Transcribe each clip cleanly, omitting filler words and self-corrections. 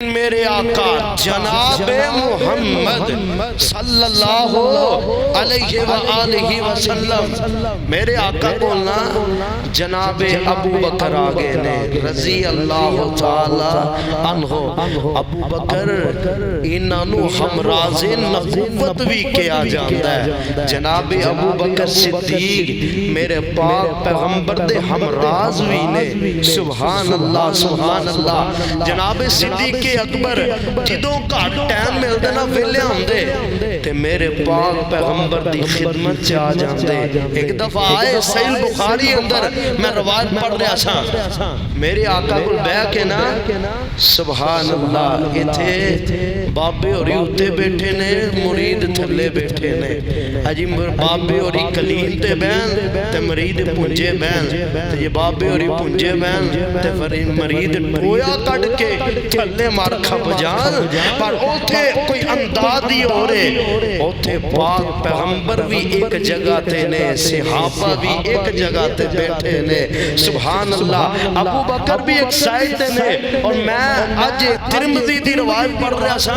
میرے آقا جناب محمد صلی اللہ علیہ وآلہ وسلم میرے آقا بولنا جناب ابو بکر آگے نے رضی اللہ تعالی عنہ ابو بکر انہوں ہمراز نبوت بھی کیا جاندہ ہے جناب ابو بکر صدیق میرے پاک پیغمبر دے ہمراز بھی نے سبحان اللہ جناب صدیق اکبر جدوں کا ٹائم ملتا نا ویلے آندے تے میرے پاک پیغمبر دی خدمت چاہ جاندے ایک دفعہ آئے صحیح بخاری اندر میں روایت پڑھ رہا سا میرے آقا کو بے کے نا سبحان اللہ اتھے بابے اور اتے بیٹھے نے مرید تھلے بیٹھے نے اجی بابے اور کلیم تے بین تے مرید پنجے بین تے یہ بابے اور پنجے بین تے مرید ٹویا کٹ کے تھلے مار کھپ جان پر اوتھے کوئی اندازی ہو رہے اوتھے پاک پیغمبر بھی ایک جگہ تے نے صحابہ بھی ایک جگہ تے بیٹھے نے سبحان اللہ ابو بکر بھی ایک سائڈ تے نے اور میں آج ترمذی دی روایت پڑھ رہا سا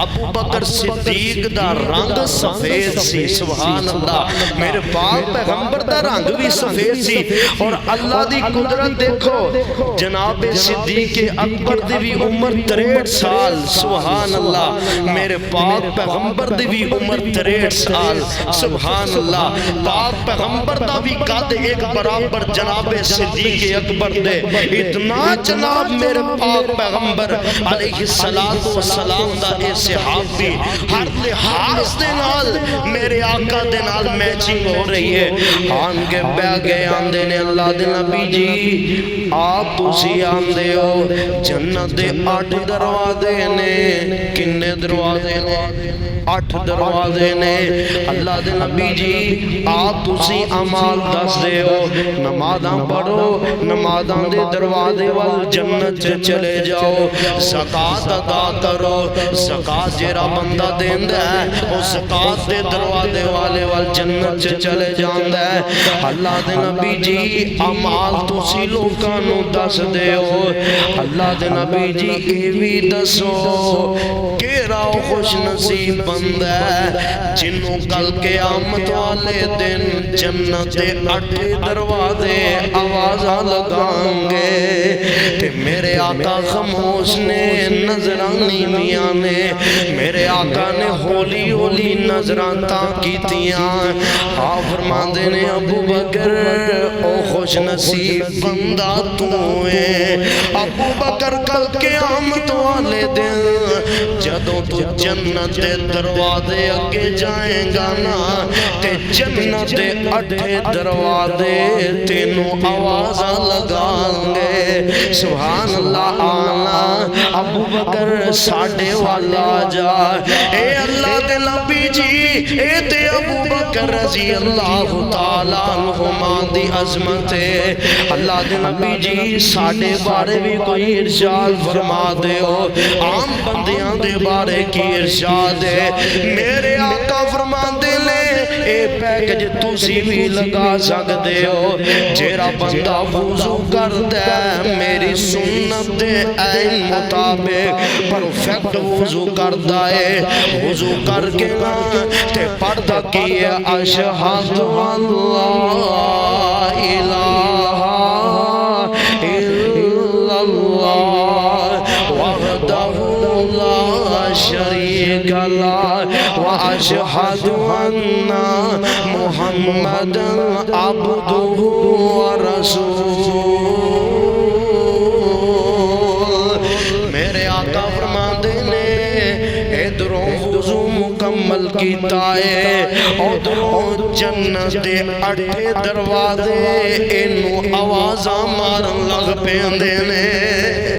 ابو بکر صدیق دا رنگ سفید سی سبحان اللہ میرے پاک پیغمبر دا رنگ بھی سفید سی اور اللہ دی قدرت دیکھو جناب صدیق اکبر دی بھی عمر 63 سال سبحان اللہ میرے پاک پیغمبر دی بھی عمر 63 سال سبحان اللہ پاک پیغمبر دا بھی قد ایک برابر جناب صدیق اکبر دے اتنا جناب میرے پاک پیغمبر علیہ السلام دا اے صحابی ہر لحاظ دے نال میرے آقا دے نال میچنگ ہو رہی ہے آن کے بے گئے آندے نے اللہ دے نبی جی آپ تسی آندے ہو جنت دے 8 دروازے نے کنے دروازے نے 8 دروازے نے اللہ دے نبی جی آپ تسی عمال دس دے ہو نمازاں پڑھو نمازاں دے دروازے وال جنت چلے جاؤ زکاة ادا کرو زکاة جیرا بندہ دیندہ ہے وہ زکاة دے دروازے والے وال جنت چلے جاندہ ہے اللہ دے نبی جی عمال تسی لوکانو دس دے ہو اللہ دے نبی جی ایوی دسو کیرا خوش نصیب بندہ ہے جنہوں کل قیامت والے دن جنت 8 دروازے آوازہ لگائیں گے کہ میرے آقا خاموش نے نظرانی میاں نے میرے آقا نے ہولی ہولی نظران تاکی تیاں آپ فرمان دینے ابو بکر او خوش نصیب بندہ تو ہے ابو بکر کل قیامت والے دن جدوں تو جنت دے دروازے اگے جائیں گا نا تے جنت دے 8 دروازے تینوں آوازہ لگائیں گے سبحان اللہ آنا ابو بکر ساڑھے والا جا اے اللہ دے نبی جی اے تے ابو بکر رضی اللہ تعالیٰ عنہما دی عظمت ہے اللہ دے نبی جی ساڑھے بارے بھی کوئی ارشاد فرما دے ہو عام بندیاں دے بارے کی ارشاد ہے میرے آقا فرما دے لے اے پیکج تسی بھی لگا سکتے ہو جیرا بندہ وضو کر دے میری سنت دے این مطابق پرفیکٹ وضو کر دائے وضو کر کے نا تے پردہ کیے اشہد اللہ الہ الا اللہ وحدہ لا شریک لہ واشہد ان محمد عبدہ ورسول میرے آقا فرما دینے ادھروں وضو مکمل کیتا ہے ادھروں جنت دے 8 دروازے انہوں آوازاں مارن لگ پہ دینے